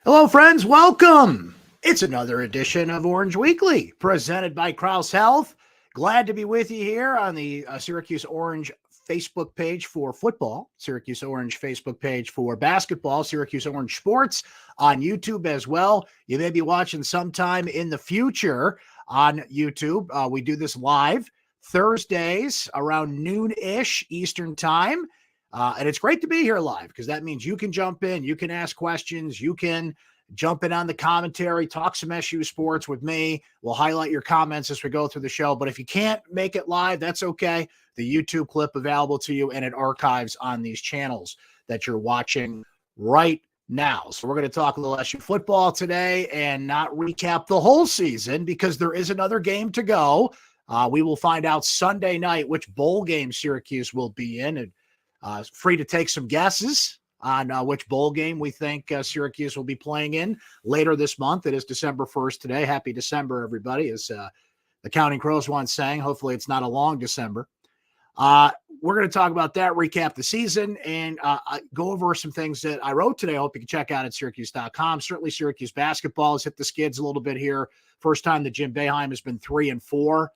Hello, friends. Welcome. It's another edition of Orange Weekly, presented by Krause Health. Glad to be with you here on the Syracuse Orange Facebook page for football, Syracuse Orange Facebook page for basketball, Syracuse Orange Sports on YouTube as well. You may be watching sometime in the future on YouTube. We do this live Thursdays around noon-ish Eastern time. And it's great to be here live because that means you can jump in, you can ask questions, you can jump in on the commentary, talk some SU sports with me. We'll highlight your comments as we go through the show. But if you can't make it live, that's okay. The YouTube clip available to you, and it archives on these channels that you're watching right now. So we're going to talk a little SU football today and not recap the whole season because there is another game to go. We will find out Sunday night which bowl game Syracuse will be in, and free to take some guesses on which bowl game we think Syracuse will be playing in later this month. It is December 1st today. Happy December, everybody, as the Counting Crows once sang. Hopefully it's not a long December. We're going to talk about that, recap the season, and go over some things that I wrote today. I hope you can check out at syracuse.com. Certainly Syracuse basketball has hit the skids a little bit here. First time that Jim Boeheim has been 3-4.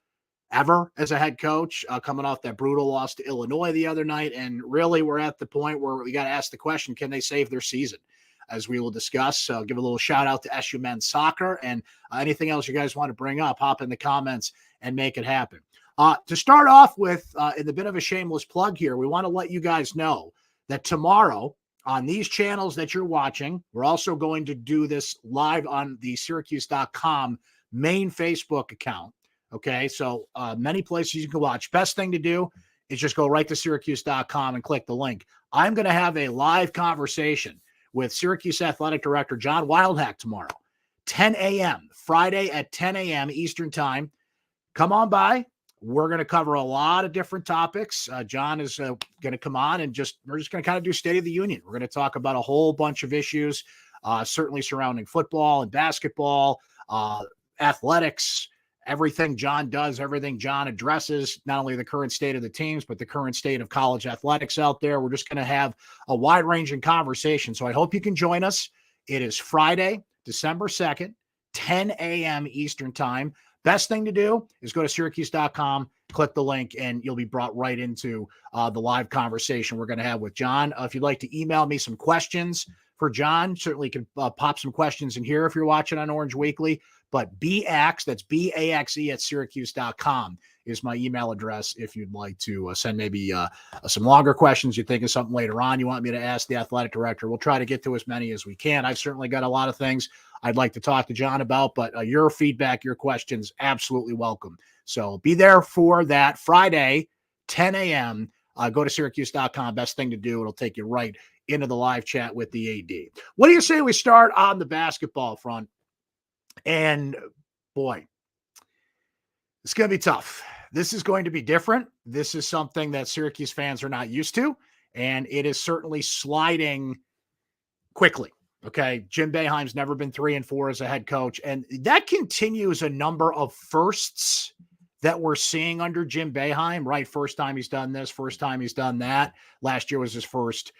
Ever as a head coach, coming off that brutal loss to Illinois the other night. And really, we're at the point where we got to ask the question, can they save their season? As we will discuss, give a little shout out to SU men's soccer, and anything else you guys want to bring up, hop in the comments and make it happen. To start off with, in a bit of a shameless plug here, we want to let you guys know that tomorrow on these channels that you're watching, we're also going to do this live on the syracuse.com main Facebook account. Okay, so many places you can watch. Best thing to do is just go right to syracuse.com and click the link. I'm going to have a live conversation with Syracuse Athletic Director John Wildhack tomorrow, 10 a.m., Friday at 10 a.m. Eastern Time. Come on by. We're going to cover a lot of different topics. John is going to come on and we're just going to kind of do State of the Union. We're going to talk about a whole bunch of issues, certainly surrounding football and basketball, athletics, everything John does, everything John addresses, not only the current state of the teams, but the current state of college athletics out there. We're just going to have a wide-ranging conversation. So I hope you can join us. It is Friday, December 2nd, 10 a.m. Eastern Time. Best thing to do is go to syracuse.com, click the link, and you'll be brought right into the live conversation we're going to have with John. If you'd like to email me some questions for John, certainly can pop some questions in here if you're watching on Orange Weekly. But Baxe, that's BAXE at syracuse.com is my email address if you'd like to send maybe some longer questions. You think of something later on you want me to ask the athletic director. We'll try to get to as many as we can. I've certainly got a lot of things I'd like to talk to John about, but your feedback, your questions, absolutely welcome. So be there for that Friday, 10 a.m. Go to syracuse.com. Best thing to do. It'll take you right into the live chat with the AD. What do you say we start on the basketball front? And boy, it's going to be tough. This is going to be different. This is something that Syracuse fans are not used to, and it is certainly sliding quickly. Okay, Jim Boeheim's never been 3-4 as a head coach, and that continues a number of firsts that we're seeing under Jim Boeheim, right? First time he's done this, first time he's done that. Last year was his first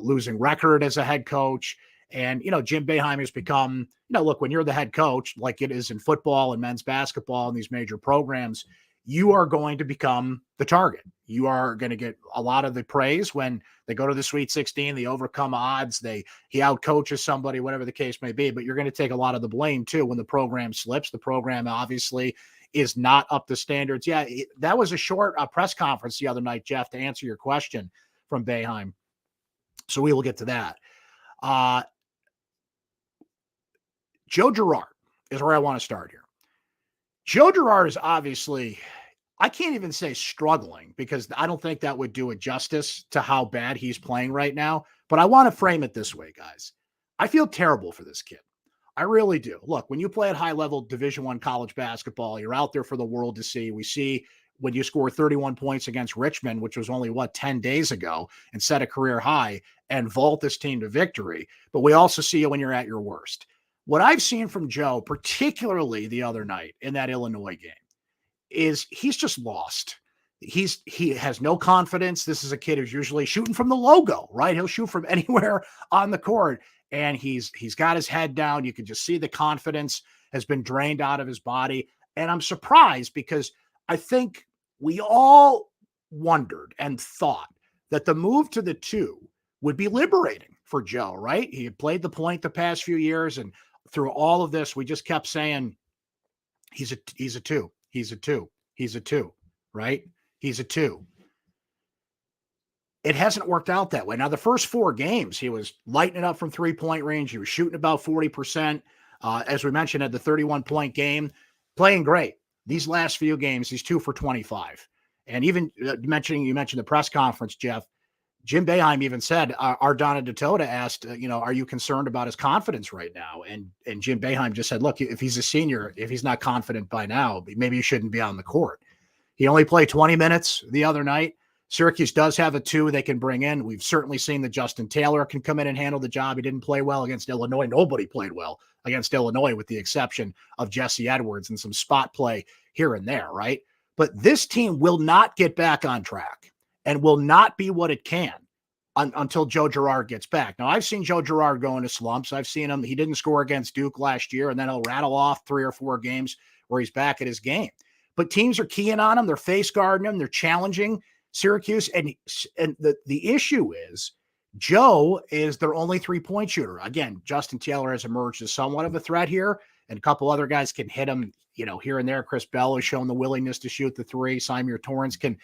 losing record as a head coach. And, Jim Boeheim has become, look, when you're the head coach, like it is in football and men's basketball and these major programs, you are going to become the target. You are going to get a lot of the praise when they go to the Sweet 16, they overcome odds, he outcoaches somebody, whatever the case may be, but you're going to take a lot of the blame too when the program slips. The program obviously is not up to standards. Yeah, that was a short press conference the other night, Jeff, to answer your question from Boeheim. So we will get to that. Joe Girard is where I want to start here. Joe Girard is obviously, I can't even say struggling because I don't think that would do it justice to how bad he's playing right now. But I want to frame it this way, guys. I feel terrible for this kid. I really do. Look, when you play at high level Division I college basketball, you're out there for the world to see. We see when you score 31 points against Richmond, which was only 10 days ago, and set a career high and vault this team to victory. But we also see you when you're at your worst. What I've seen from Joe, particularly the other night in that Illinois game, is he's just lost. he has no confidence. This is a kid who's usually shooting from the logo, right? He'll shoot from anywhere on the court, and he's got his head down. You can just see the confidence has been drained out of his body. And I'm surprised because I think we all wondered and thought that the move to the 2 would be liberating for Joe, right? He had played the point the past few years, and through all of this, we just kept saying he's a 2, he's a 2, he's a 2, right? He's a 2. It hasn't worked out that way. Now, the first 4 games, he was lighting it up from 3-point range. He was shooting about 40%. As we mentioned, at the 31-point game, playing great. These last few games, he's 2 for 25. And even you mentioned the press conference, Jeff, Jim Boeheim even said, Ardana Datota asked, are you concerned about his confidence right now? And Jim Boeheim just said, look, if he's a senior, if he's not confident by now, maybe he shouldn't be on the court. He only played 20 minutes the other night. Syracuse does have a 2 they can bring in. We've certainly seen that Justin Taylor can come in and handle the job. He didn't play well against Illinois. Nobody played well against Illinois with the exception of Jesse Edwards and some spot play here and there, right? But this team will not get back on track and will not be what it can until Joe Girard gets back. Now, I've seen Joe Girard go into slumps. I've seen him. He didn't score against Duke last year, and then he'll rattle off 3 or 4 games where he's back at his game. But teams are keying on him. They're face guarding him. They're challenging Syracuse. And the issue is Joe is their only 3-point shooter. Again, Justin Taylor has emerged as somewhat of a threat here, and a couple other guys can hit him, here and there. Chris Bell has shown the willingness to shoot the 3. Symir Torrance can,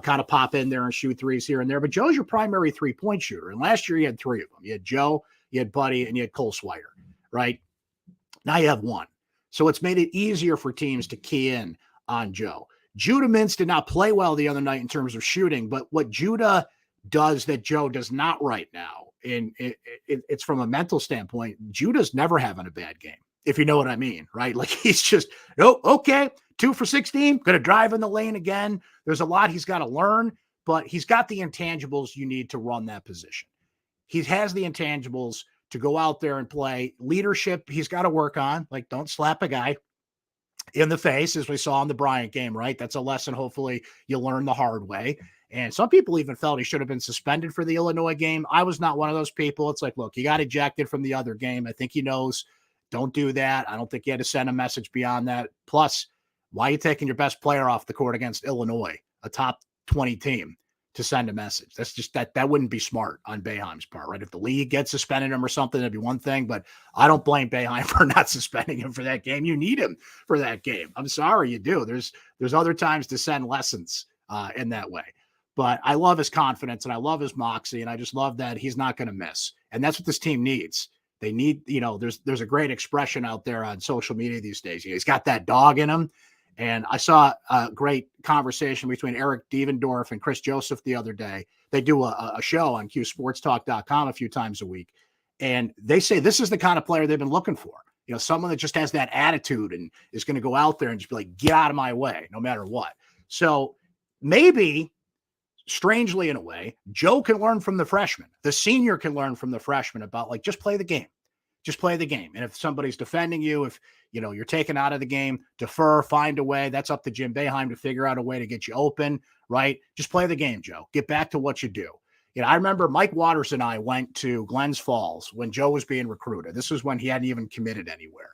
kind of pop in there and shoot 3s here and there. But Joe's your primary 3-point shooter. And last year you had 3 of them. You had Joe, you had Buddy, and you had Cole Swider, right? Now you have 1. So it's made it easier for teams to key in on Joe. Judah Mintz did not play well the other night in terms of shooting, but what Judah does that Joe does not right now, and it's from a mental standpoint, Judah's never having a bad game, if you know what I mean, right? Like he's just, okay, 2 for 16, going to drive in the lane again. There's a lot he's got to learn, but he's got the intangibles you need to run that position. He has the intangibles to go out there and play. Leadership, he's got to work on. Like, don't slap a guy in the face, as we saw in the Bryant game, right? That's a lesson hopefully you learn the hard way. And some people even felt he should have been suspended for the Illinois game. I was not one of those people. It's like, look, he got ejected from the other game. I think he knows, don't do that. I don't think he had to send a message beyond that. Plus, why are you taking your best player off the court against Illinois, a top 20 team, to send a message? That's just that wouldn't be smart on Boeheim's part, right? If the league gets suspended him or something, that'd be one thing, but I don't blame Boeheim for not suspending him for that game. You need him for that game. I'm sorry, you do. There's other times to send lessons in that way. But I love his confidence and I love his moxie, and I just love that he's not going to miss. And that's what this team needs. They need, there's a great expression out there on social media these days. He's got that dog in him. And I saw a great conversation between Eric Devendorf and Chris Joseph the other day. They do a show on qsportstalk.com a few times a week. And they say this is the kind of player they've been looking for. Someone that just has that attitude and is going to go out there and just be like, get out of my way, no matter what. So maybe, strangely in a way, Joe can learn from the freshman. The senior can learn from the freshman about, like, just play the game. Just play the game. And if somebody's defending you, if you're taken out of the game, defer, find a way. That's up to Jim Boeheim to figure out a way to get you open, right? Just play the game, Joe. Get back to what you do. I remember Mike Waters and I went to Glens Falls when Joe was being recruited. This was when he hadn't even committed anywhere.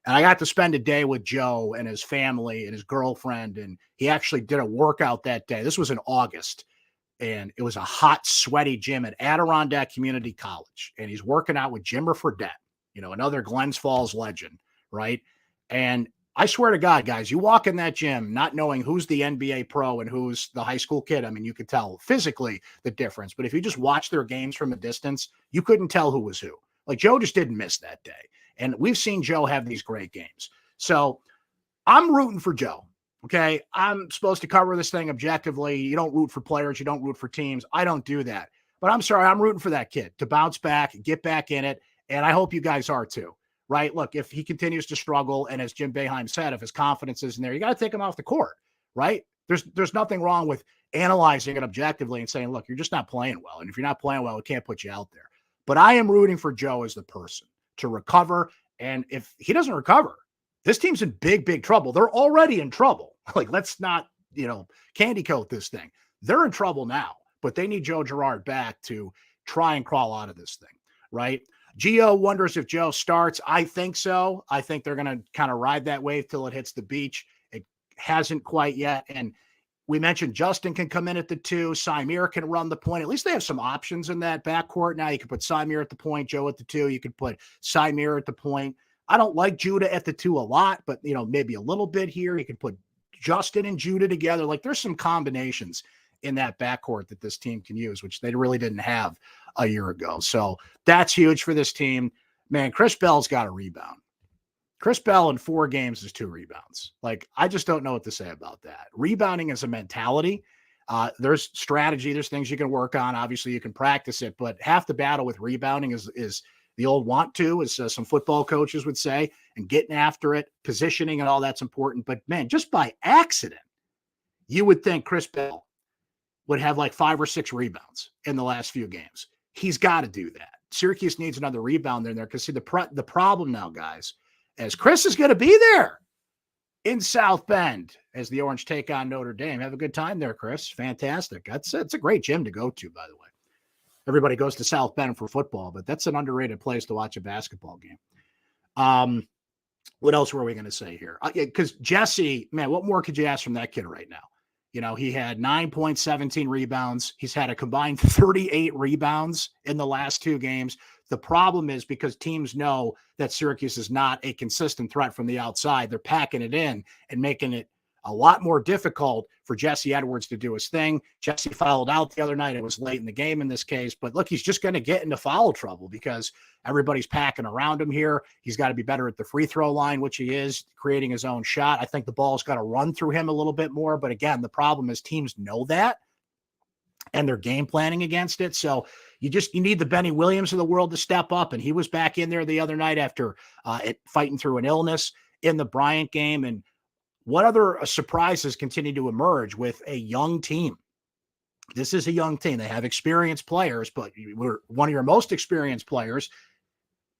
And I got to spend a day with Joe and his family and his girlfriend. And he actually did a workout that day. This was in August. And it was a hot, sweaty gym at Adirondack Community College. And he's working out with Jimmer Fredette, another Glens Falls legend, right? And I swear to God, guys, you walk in that gym not knowing who's the NBA pro and who's the high school kid. I mean, you could tell physically the difference. But if you just watch their games from a distance, you couldn't tell who was who. Like, Joe just didn't miss that day. And we've seen Joe have these great games. So I'm rooting for Joe. Okay, I'm supposed to cover this thing objectively. You don't root for players. You don't root for teams. I don't do that. But I'm sorry, I'm rooting for that kid to bounce back, get back in it. And I hope you guys are too, right? Look, if he continues to struggle, and as Jim Boeheim said, if his confidence isn't there, you got to take him off the court, right? There's nothing wrong with analyzing it objectively and saying, look, you're just not playing well. And if you're not playing well, we can't put you out there. But I am rooting for Joe as the person to recover. And if he doesn't recover, this team's in big, big trouble. They're already in trouble. Like, let's not candy coat this thing. They're in trouble now, but they need Joe Girard back to try and crawl out of this thing, right? Gio wonders if Joe starts. I think so. I think they're going to kind of ride that wave till it hits the beach. It hasn't quite yet. And we mentioned Justin can come in at the 2. Symir can run the point. At least they have some options in that backcourt. Now you can put Symir at the point, Joe at the 2. You could put Symir at the point. I don't like Judah at the 2 a lot, but, maybe a little bit here. You could put Justin and Judah together. Like, there's some combinations in that backcourt that this team can use, which they really didn't have a year ago. So that's huge for this team. Man, Chris Bell's got a rebound. Chris Bell in 4 games is 2 rebounds. Like, I just don't know what to say about that. Rebounding is a mentality. There's strategy. There's things you can work on. Obviously, you can practice it, but half the battle with rebounding is the old want to, as some football coaches would say, and getting after it, positioning and all that's important. But, man, just by accident, you would think Chris Bell would have like 5 or 6 rebounds in the last few games. He's got to do that. Syracuse needs another rebounder in there because, see, the problem now, guys, as Chris is going to be there in South Bend as the Orange take on Notre Dame. Have a good time there, Chris. Fantastic. It's a great gym to go to, by the way. Everybody goes to South Bend for football, but that's an underrated place to watch a basketball game. What else were we going to say here? Because Jesse, man, what more could you ask from that kid right now? He had 9.17 rebounds. He's had a combined 38 rebounds in the last 2 games. The problem is because teams know that Syracuse is not a consistent threat from the outside, they're packing it in and making it a lot more difficult for Jesse Edwards to do his thing. Jesse fouled out the other night. It was late in the game in this case, but look, he's just going to get into foul trouble because everybody's packing around him here. He's got to be better at the free throw line, which he is, creating his own shot. I think the ball's got to run through him a little bit more, but again, the problem is teams know that and they're game planning against it. So you need the Benny Williams of the world to step up, and he was back in there the other night after fighting through an illness in the Bryant game. And what other surprises continue to emerge with a young team? This is a young team. They have experienced players, but one of your most experienced players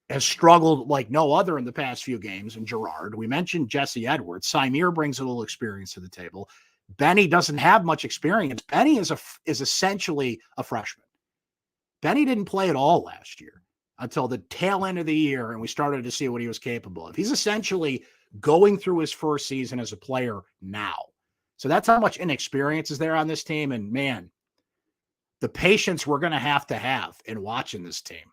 has struggled like no other in the past few games. And Girard, we mentioned Jesse Edwards. Symir brings a little experience to the table. Benny doesn't have much experience. Benny is essentially a freshman. Benny didn't play at all last year until the tail end of the year, and we started to see what he was capable of. He's essentially going through his first season as a player now. So that's how much inexperience is there on this team. And, man, the patience we're going to have in watching this team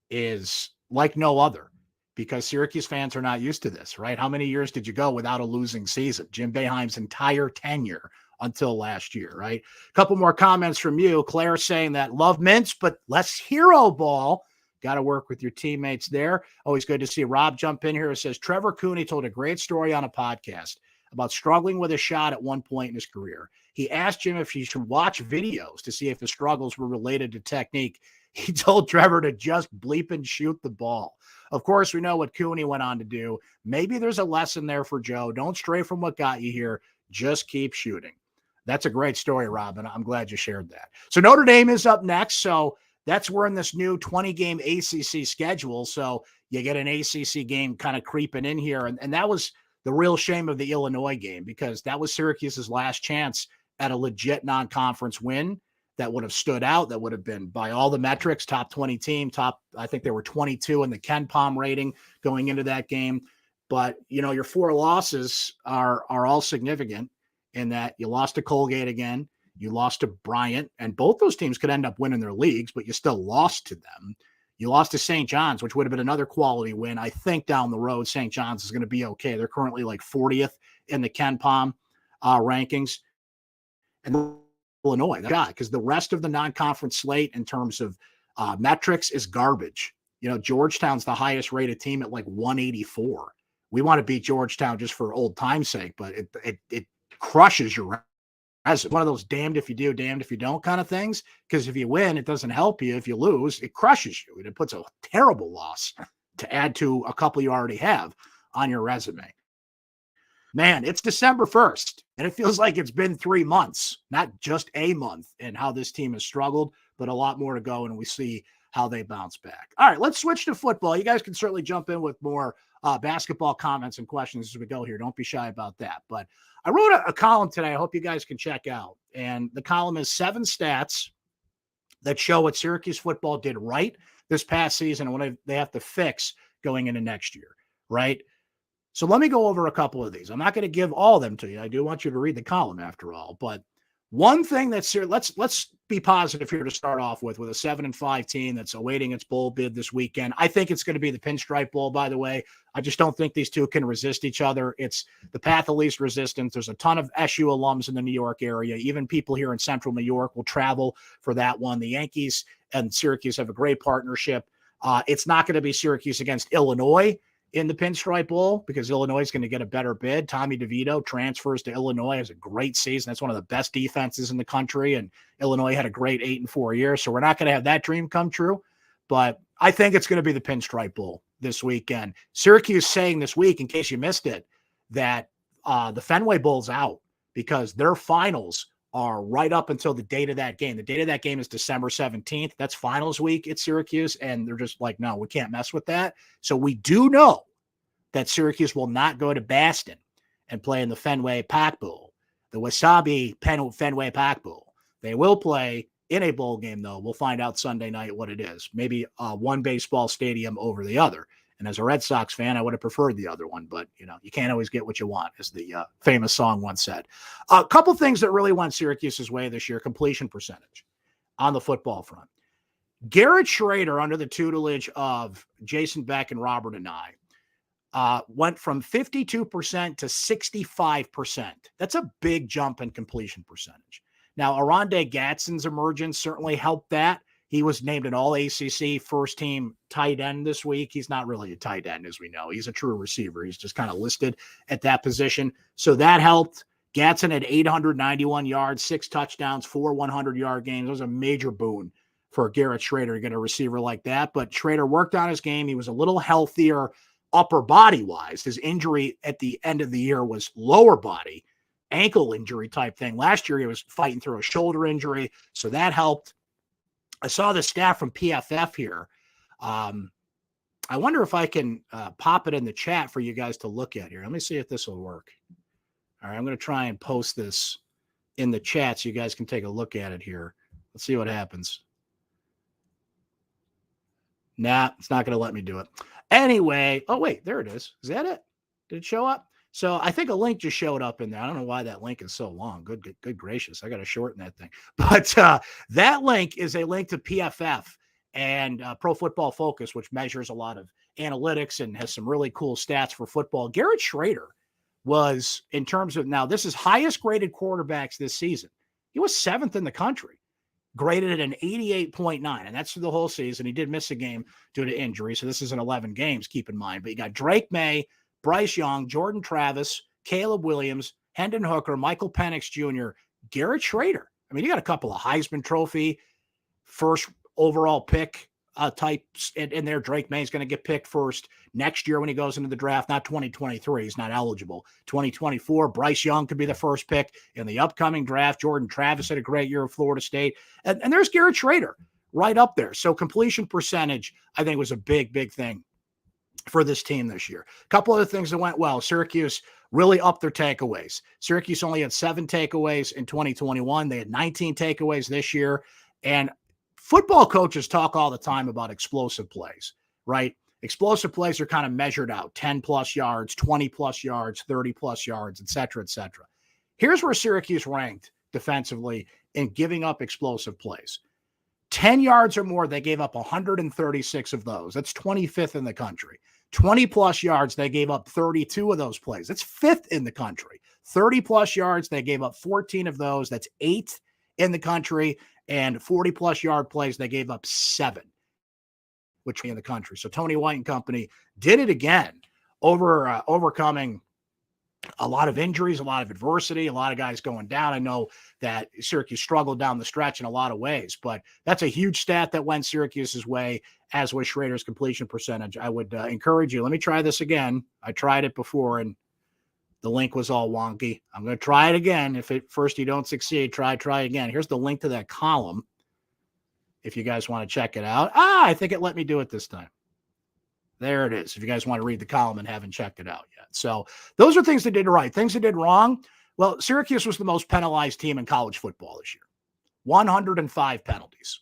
is like no other, because Syracuse fans are not used to this, right? How many years did you go without a losing season? Jim Boeheim's entire tenure until last year, right? A couple more comments from you. Claire saying that love Mintz, but less hero ball. Got to work with your teammates there. Always good to see Rob jump in here. It says Trevor Cooney told a great story on a podcast about struggling with a shot at one point in his career. He asked Jim if he should watch videos to see if the struggles were related to technique. He told Trevor to just bleep and shoot the ball. Of course, we know what Cooney went on to do. Maybe there's a lesson there for Joe. Don't stray from what got you here. Just keep shooting. That's a great story, Rob, and I'm glad you shared that. So Notre Dame is up next. So we're in this new 20-game ACC schedule. So you get an ACC game kind of creeping in here. And that was the real shame of the Illinois game, because that was Syracuse's last chance at a legit non-conference win that would have stood out, that would have been, by all the metrics, top 20 team, I think there were 22 in the Ken Palm rating going into that game. But, your 4 losses are all significant in that you lost to Colgate again. You lost to Bryant, and both those teams could end up winning their leagues, but you still lost to them. You lost to St. John's, which would have been another quality win. I think down the road, St. John's is going to be okay. They're currently like 40th in the Ken Palm rankings. And Illinois, because the rest of the non-conference slate in terms of metrics is garbage. Georgetown's the highest rated team at like 184. We want to beat Georgetown just for old time's sake, but it crushes your as one of those damned if you do, damned if you don't kind of things. Because if you win, it doesn't help you. If you lose, it crushes you. And it puts a terrible loss to add to a couple you already have on your resume. Man, it's December 1st, and it feels like it's been 3 months, not just a month, and how this team has struggled, but a lot more to go. And we see how they bounce back. All right, let's switch to football. You guys can certainly jump in with more basketball comments and questions as we go here. Don't be shy about that. But I wrote a column today I hope you guys can check out. And the column is 7 stats that show what Syracuse football did right this past season and what they have to fix going into next year, right? So let me go over a couple of these. I'm not going to give all of them to you. I do want you to read the column after all. But one thing that's here, let's be positive here to start off with a 7-5 team that's awaiting its bowl bid this weekend. I think it's going to be the Pinstripe Bowl, by the way. I just don't think these two can resist each other. It's the path of least resistance. There's a ton of SU alums in the New York area. Even people here in central New York will travel for that one. The Yankees and Syracuse have a great partnership. It's not going to be Syracuse against Illinois in the Pinstripe Bowl because Illinois is going to get a better bid. Tommy DeVito transfers to Illinois, has a great season. That's one of the best defenses in the country, and Illinois had a great 8-4 year, so we're not going to have that dream come true. But I think it's going to be the Pinstripe Bowl this weekend. Syracuse saying this week, in case you missed it, that the Fenway Bowl's out because their finals are right up until the date of that game. The date of that game is December 17th. That's finals week at Syracuse, and they're just like, no, we can't mess with that. So we do know that Syracuse will not go to Boston and play in the Fenway Pack Bowl, the Wasabi Fenway Pack Bowl. They will play in a bowl game, though. We'll find out Sunday night what it is. Maybe one baseball stadium over the other. And as a Red Sox fan, I would have preferred the other one, but you can't always get what you want, as the famous song once said. A couple things that really went Syracuse's way this year: completion percentage on the football front. Garrett Schrader, under the tutelage of Jason Beck and Robert and I, went from 52% to 65%. That's a big jump in completion percentage. Now, Aronde Gadsden's emergence certainly helped that. He was named an all-ACC first-team tight end this week. He's not really a tight end, as we know. He's a true receiver. He's just kind of listed at that position. So that helped. Gadsden had 891 yards, 6 touchdowns, 4 100-yard games. It was a major boon for Garrett Schrader to get a receiver like that. But Schrader worked on his game. He was a little healthier upper body-wise. His injury at the end of the year was lower body, ankle injury type thing. Last year, he was fighting through a shoulder injury, so that helped. I saw the stat from PFF here. I wonder if I can pop it in the chat for you guys to look at here. Let me see if this will work. All right, I'm going to try and post this in the chat so you guys can take a look at it here. Let's see what happens. Nah, it's not going to let me do it. Anyway, oh, wait, there it is. Is that it? Did it show up? So I think a link just showed up in there. I don't know why that link is so long. Good gracious. I got to shorten that thing. But that link is a link to PFF and Pro Football Focus, which measures a lot of analytics and has some really cool stats for football. Garrett Schrader was, in terms of, now this is highest graded quarterbacks this season. He was 7th in the country, graded at an 88.9, and that's for the whole season. He did miss a game due to injury, so this is an 11 games, keep in mind. But you got Drake May, Bryce Young, Jordan Travis, Caleb Williams, Hendon Hooker, Michael Penix Jr., Garrett Schrader. I mean, you got a couple of Heisman Trophy first overall pick types in there. Drake May is going to get picked first next year when he goes into the draft, not 2023. He's not eligible. 2024, Bryce Young could be the first pick in the upcoming draft. Jordan Travis had a great year at Florida State. And there's Garrett Schrader right up there. So completion percentage, I think, was a big thing for this team this year. A couple other things that went well. Syracuse really upped their takeaways. Syracuse only had 7 takeaways in 2021. They had 19 takeaways this year. And football coaches talk all the time about explosive plays, right? Explosive plays are kind of measured out: 10+ yards, 20+ yards, 30+ yards, et cetera, et cetera. Here's where Syracuse ranked defensively in giving up explosive plays. 10 yards or more, they gave up 136 of those. That's 25th in the country. 20+ yards, they gave up 32 of those plays. That's 5th in the country. 30+ yards, they gave up 14 of those. That's 8th in the country. And 40+ yard plays, they gave up 7, which in the country. So Tony White and company did it again, overcoming a lot of injuries, a lot of adversity, a lot of guys going down. I know that Syracuse struggled down the stretch in a lot of ways, but that's a huge stat that went Syracuse's way, as was Schrader's completion percentage. I would encourage you. Let me try this again. I tried it before and the link was all wonky. I'm going to try it again. If at first you don't succeed, try again. Here's the link to that column. if you guys want to check it out. I think it let me do it this time. There it is. If you guys want to read the column and haven't checked it out yet. So those are things they did right. Things they did wrong. Well, Syracuse was the most penalized team in college football this year. 105 penalties.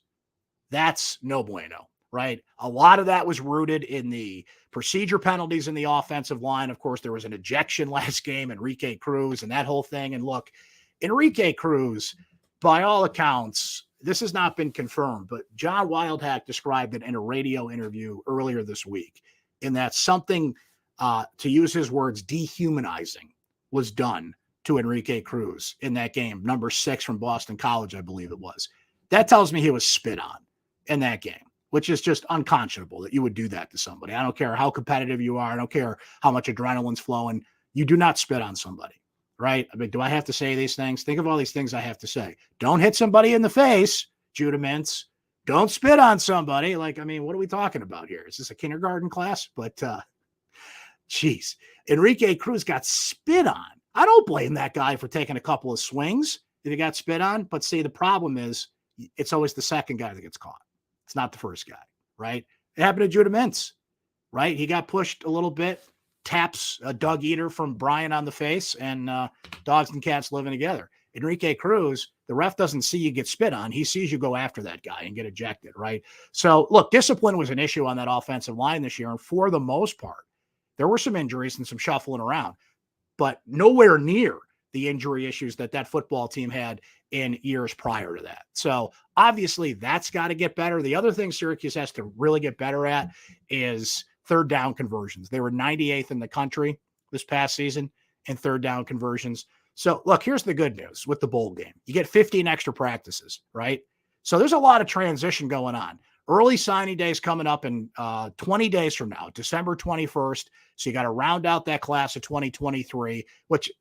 That's no bueno, right? A lot of that was rooted in the procedure penalties in the offensive line. Of course, there was an ejection last game, Enrique Cruz, and that whole thing. And look, Enrique Cruz, by all accounts, this has not been confirmed, but John Wildhack described it in a radio interview earlier this week, in that something, to use his words, dehumanizing was done to Enrique Cruz in that game, number 6 from Boston College, I believe it was. That tells me he was spit on in that game, which is just unconscionable that you would do that to somebody. I don't care how competitive you are. I don't care how much adrenaline's flowing. You do not spit on somebody, right? I mean, do I have to say these things? Think of all these things I have to say. Don't hit somebody in the face, Judah Mintz. Don't spit on somebody. Like, I mean, what are we talking about here? Is this a kindergarten class? But, geez, Enrique Cruz got spit on. I don't blame that guy for taking a couple of swings if he got spit on. But see, the problem is it's always the second guy that gets caught. It's not the first guy, right? It happened to Judah Mintz, right? He got pushed a little bit, taps a Doug Eater from Brian on the face, and dogs and cats living together. Enrique Cruz, the ref doesn't see you get spit on. He sees you go after that guy and get ejected, right? So, look, discipline was an issue on that offensive line this year, and for the most part, there were some injuries and some shuffling around, but nowhere near the injury issues that football team had in years prior to that. So obviously that's got to get better. The other thing Syracuse has to really get better at is third down conversions. They were 98th in the country this past season in third down conversions. So look, here's the good news with the bowl game. You get 15 extra practices, right? So there's a lot of transition going on. Early signing day is coming up in 20 days from now, December 21st. So you got to round out that class of 2023, which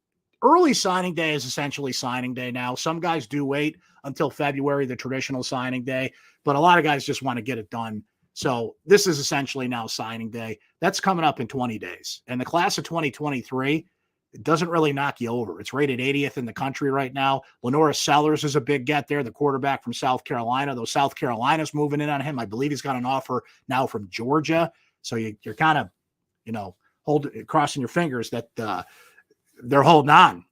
early signing day is essentially signing day now. Some guys do wait until February, the traditional signing day, but a lot of guys just want to get it done. So this is essentially now signing day. That's coming up in 20 days. And the class of 2023, it doesn't really knock you over. It's rated 80th in the country right now. Lenora Sellers is a big get there, the quarterback from South Carolina, though South Carolina's moving in on him. I believe he's got an offer now from Georgia. So you're kind of, crossing your fingers that they're holding on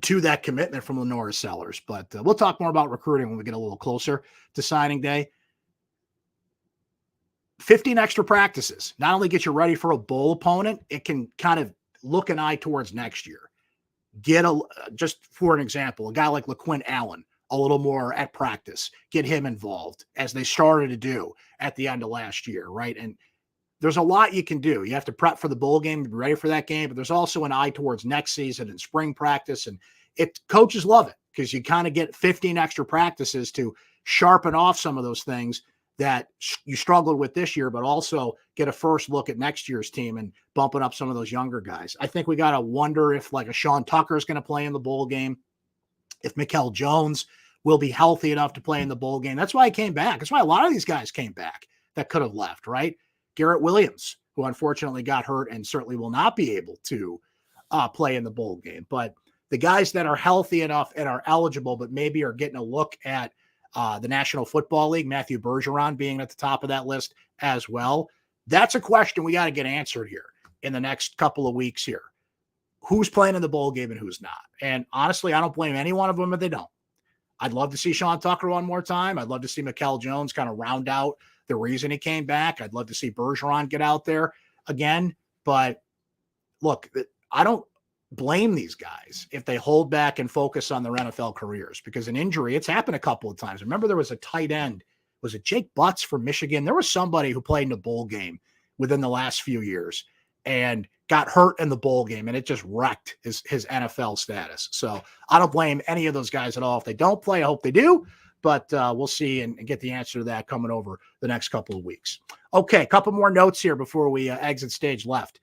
to that commitment from Lenora Sellers. But we'll talk more about recruiting when we get a little closer to signing day. 15 extra practices not only get you ready for a bowl opponent, it can kind of look an eye towards next year. Just for an example, a guy like LaQuint Allen, a little more at practice, get him involved as they started to do at the end of last year, right? And there's a lot you can do. You have to prep for the bowl game, be ready for that game, but there's also an eye towards next season and spring practice. And coaches love it because you kind of get 15 extra practices to sharpen off some of those things that you struggled with this year, but also get a first look at next year's team and bumping up some of those younger guys. I think we got to wonder if like a Sean Tucker is going to play in the bowl game, if Mikel Jones will be healthy enough to play in the bowl game. That's why he came back. That's why a lot of these guys came back that could have left, right? Garrett Williams, who unfortunately got hurt and certainly will not be able to play in the bowl game. But the guys that are healthy enough and are eligible, but maybe are getting a look at the National Football League, Matthew Bergeron being at the top of that list as well. That's a question we got to get answered here in the next couple of weeks here. Who's playing in the bowl game and who's not? And honestly, I don't blame any one of them if they don't. I'd love to see Sean Tucker one more time. I'd love to see Mikel Jones kind of round out the reason he came back. I'd love to see Bergeron get out there again. But look, I don't blame these guys if they hold back and focus on their NFL careers, because an injury, it's happened a couple of times. Remember, there was a tight end. Was it Jake Butts from Michigan? There was somebody who played in a bowl game within the last few years and got hurt in the bowl game, and it just wrecked his NFL status. So I don't blame any of those guys at all. If they don't play, I hope they do, but we'll see and get the answer to that coming over the next couple of weeks. Okay, a couple more notes here before we exit stage left.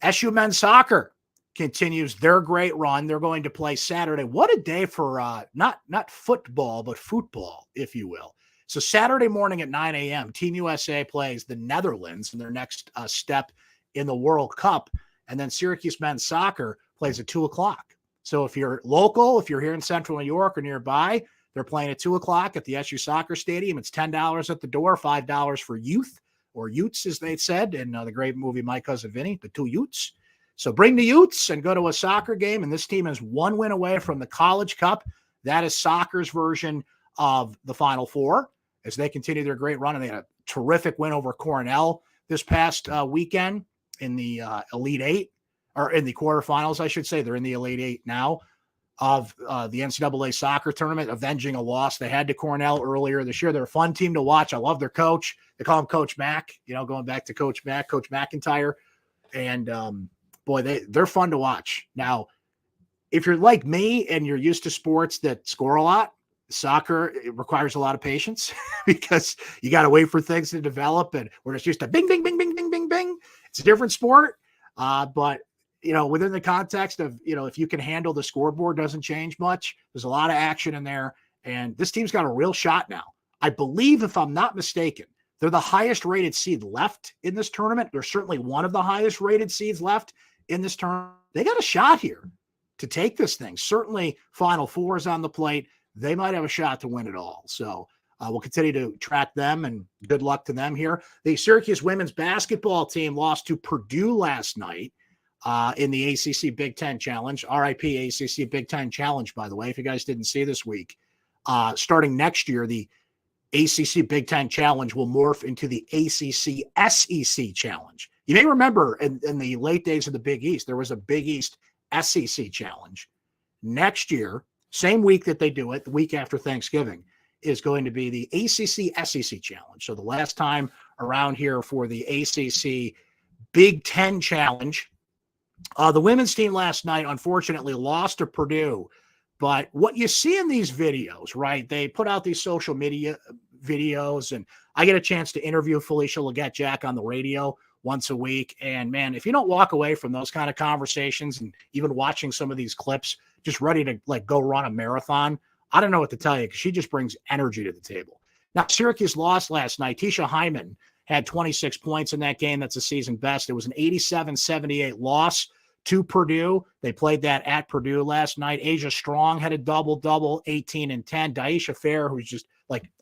SU men's soccer continues their great run. They're going to play Saturday. What a day for not football, but football, if you will. So Saturday morning at 9 a.m., Team USA plays the Netherlands in their next step in the World Cup. And then Syracuse men's soccer plays at 2 o'clock. So if you're local, if you're here in Central New York or nearby, They're playing at 2:00 at the SU Soccer Stadium. It's $10 at the door, $5 for youth, or Utes, as they said in the great movie My Cousin Vinny, the two Utes. So bring the Utes and go to a soccer game, and this team is one win away from the College Cup. That is soccer's version of the Final Four as they continue their great run, and they had a terrific win over Cornell this past weekend in the Elite Eight, or in the quarterfinals, I should say. They're in the Elite Eight now of the NCAA soccer tournament, avenging a loss they had to Cornell earlier this year. They're a fun team to watch. I love their coach. They call him Coach Mack, going back to Coach Mack, Coach McIntyre. And boy, they're fun to watch. Now, if you're like me and you're used to sports that score a lot, soccer, it requires a lot of patience because you got to wait for things to develop. And we're just used to bing, bing, bing, bing, bing, bing, bing. It's a different sport. But within the context of, if you can handle the scoreboard, doesn't change much. There's a lot of action in there. And this team's got a real shot now. I believe, if I'm not mistaken, they're the highest rated seed left in this tournament. They're certainly one of the highest rated seeds left in this tournament. They got a shot here to take this thing. Certainly Final Four is on the plate. They might have a shot to win it all. So we'll continue to track them, and good luck to them here. The Syracuse women's basketball team lost to Purdue last night in the ACC Big Ten Challenge. RIP ACC Big Ten Challenge, by the way, if you guys didn't see this week. Starting next year, the ACC Big Ten Challenge will morph into the ACC SEC Challenge. You may remember in the late days of the Big East, there was a Big East SEC Challenge. Next year, same week that they do it, the week after Thanksgiving, is going to be the ACC SEC Challenge. So the last time around here for the ACC Big Ten Challenge. The women's team last night, unfortunately, lost to Purdue. But what you see in these videos, right, they put out these social media videos, and I get a chance to interview Felicia Leggett-Jack on the radio once a week. And, man, if you don't walk away from those kind of conversations and even watching some of these clips, just ready to, go run a marathon, I don't know what to tell you because she just brings energy to the table. Now, Syracuse lost last night. Tisha Hyman had 26 points in that game. That's a season best. It was an 87-78 loss to Purdue. They played that at Purdue last night. Asia Strong had a double-double, 18 and 10. Daisha Fair, who's just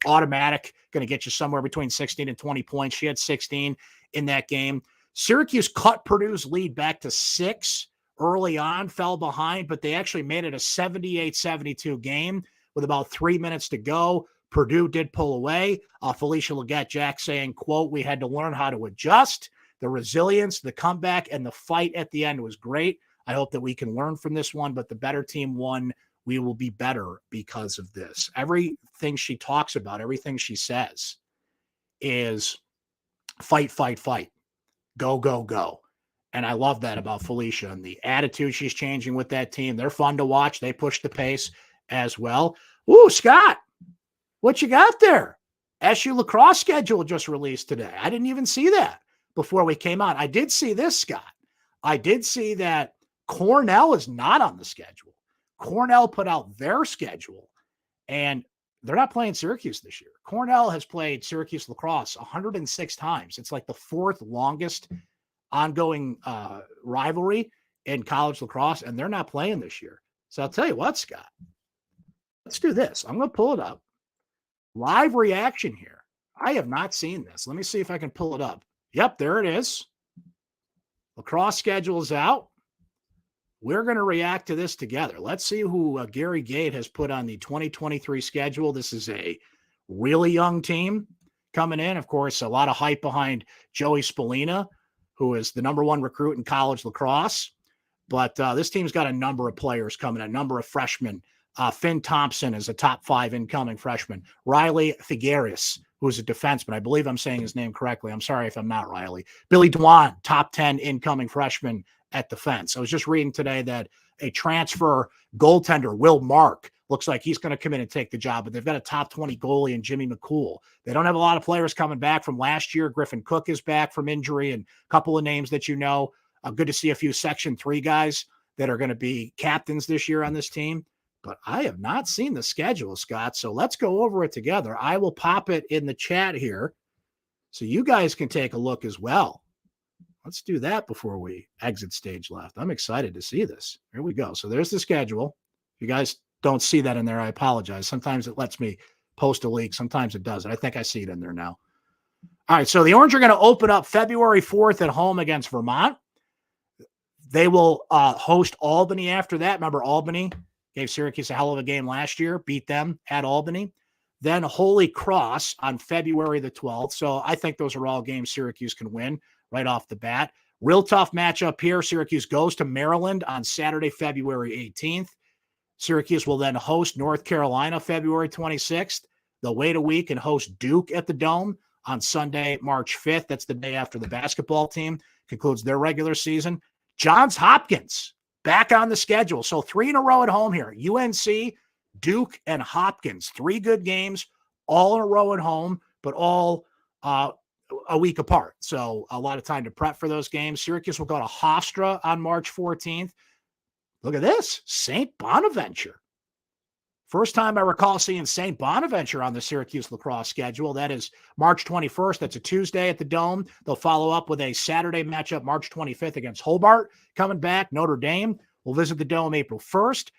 automatic, going to get you somewhere between 16 and 20 points. She had 16 in that game. Syracuse cut Purdue's lead back to 6 early on, fell behind, but they actually made it a 78-72 game with about 3 minutes to go. Purdue did pull away. Felicia Leggett-Jack saying, quote, "We had to learn how to adjust. The resilience, the comeback, and the fight at the end was great. I hope that we can learn from this one, but the better team won. We will be better because of this." Everything she talks about, everything she says is fight, fight, fight. Go, go, go. And I love that about Felicia and the attitude she's changing with that team. They're fun to watch. They push the pace as well. Ooh, Scott, what you got there? SU lacrosse schedule just released today. I didn't even see that before we came on. I did see this, Scott. I did see that Cornell is not on the schedule. Cornell put out their schedule, and they're not playing Syracuse this year. Cornell has played Syracuse lacrosse 106 times. It's like the fourth longest ongoing rivalry in college lacrosse, and they're not playing this year. So I'll tell you what, Scott, let's do this. I'm going to pull it up. Live reaction here. I have not seen this. Let me see if I can pull it up. Yep, there it is. Lacrosse schedule is out. We're going to react to this together. Let's see who Gary Gate has put on the 2023 schedule. This is a really young team coming in. Of course, a lot of hype behind Joey Spallina, who is the #1 recruit in college lacrosse. But this team's got a number of players coming, a number of freshmen. Finn Thompson is a top 5 incoming freshman. Riley Figueres, who's a defenseman. I believe I'm saying his name correctly. I'm sorry if I'm not, Riley. Billy Dwan, top 10 incoming freshman at defense. I was just reading today that a transfer goaltender, Will Mark, looks like he's going to come in and take the job, but they've got a top 20 goalie in Jimmy McCool. They don't have a lot of players coming back from last year. Griffin Cook is back from injury, and a couple of names that you know. Good to see a few Section 3 guys that are going to be captains this year on this team. But I have not seen the schedule, Scott, so let's go over it together. I will pop it in the chat here so you guys can take a look as well. Let's do that before we exit stage left. I'm excited to see this. Here we go. So there's the schedule. If you guys don't see that in there, I apologize. Sometimes it lets me post a leak. Sometimes it doesn't. I think I see it in there now. All right, so the Orange are going to open up February 4th at home against Vermont. They will host Albany after that. Remember, Albany gave Syracuse a hell of a game last year, beat them at Albany. Then Holy Cross on February the 12th. So I think those are all games Syracuse can win right off the bat. Real tough matchup here. Syracuse goes to Maryland on Saturday, February 18th. Syracuse will then host North Carolina February 26th. They'll wait a week and host Duke at the Dome on Sunday, March 5th. That's the day after the basketball team concludes their regular season. Johns Hopkins back on the schedule. So 3 in a row at home here. UNC, Duke, and Hopkins. 3 good games, all in a row at home, but all a week apart. So a lot of time to prep for those games. Syracuse will go to Hofstra on March 14th. Look at this, St. Bonaventure. First time I recall seeing St. Bonaventure on the Syracuse lacrosse schedule. That is March 21st. That's a Tuesday at the Dome. They'll follow up with a Saturday matchup March 25th against Hobart. Coming back, Notre Dame will visit the Dome April 1st.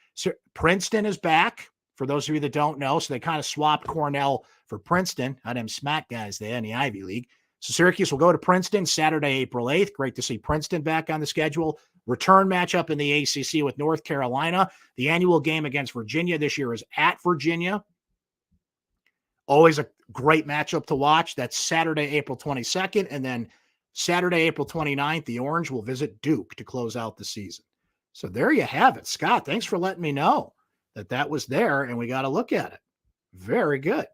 Princeton is back, for those of you that don't know. So they kind of swapped Cornell for Princeton. Not them smack guys there in the Ivy League. So Syracuse will go to Princeton Saturday, April 8th. Great to see Princeton back on the schedule. Return matchup in the ACC with North Carolina. The annual game against Virginia this year is at Virginia. Always a great matchup to watch. That's Saturday, April 22nd. And then Saturday, April 29th, the Orange will visit Duke to close out the season. So there you have it. Scott, thanks for letting me know that was there, and we got to look at it. Very good.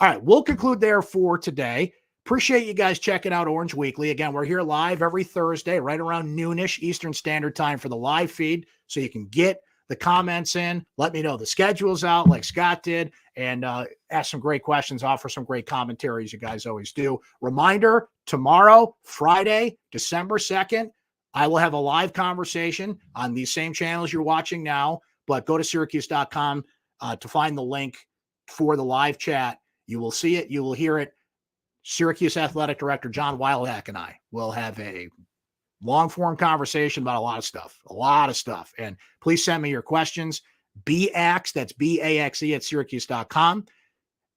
All right, we'll conclude there for today. Appreciate you guys checking out Orange Weekly. Again, we're here live every Thursday, right around noonish Eastern Standard Time for the live feed, so you can get the comments in. Let me know the schedule's out like Scott did, and ask some great questions, offer some great commentaries. You guys always do. Reminder, tomorrow, Friday, December 2nd, I will have a live conversation on these same channels you're watching now, but go to syracuse.com to find the link for the live chat. You will see it. You will hear it. Syracuse Athletic Director John Wildhack and I will have a long-form conversation about a lot of stuff. And please send me your questions. Axe, that's B-A-X-E at syracuse.com,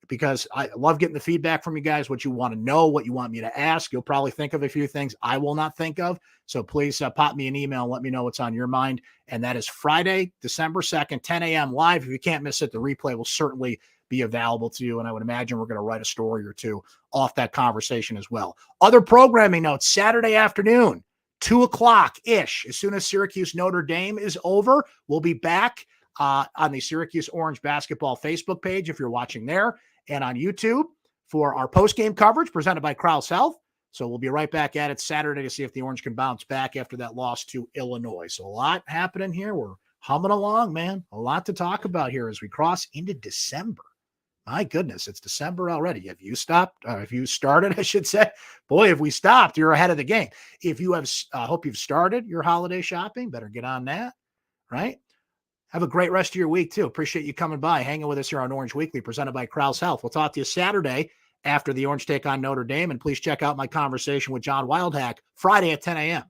because I love getting the feedback from you guys, what you want to know, what you want me to ask. You'll probably think of a few things I will not think of. So please pop me an email and let me know what's on your mind. And that is Friday, December 2nd, 10 a.m. live. If you can't miss it, the replay will certainly be available to you. And I would imagine we're going to write a story or two off that conversation as well. Other programming notes, Saturday afternoon, 2:00-ish. As soon as Syracuse Notre Dame is over, we'll be back on the Syracuse Orange basketball Facebook page if you're watching there, and on YouTube for our post-game coverage presented by Krause Health. So we'll be right back at it Saturday to see if the Orange can bounce back after that loss to Illinois. So a lot happening here. We're humming along, man. A lot to talk about here as we cross into December. My goodness, it's December already. Have you stopped? If you started, I should say. Boy, if we stopped, you're ahead of the game. If you have, hope you've started your holiday shopping. Better get on that, right? Have a great rest of your week, too. Appreciate you coming by, hanging with us here on Orange Weekly, presented by Krause Health. We'll talk to you Saturday after the Orange take on Notre Dame, and please check out my conversation with John Wildhack Friday at 10 a.m.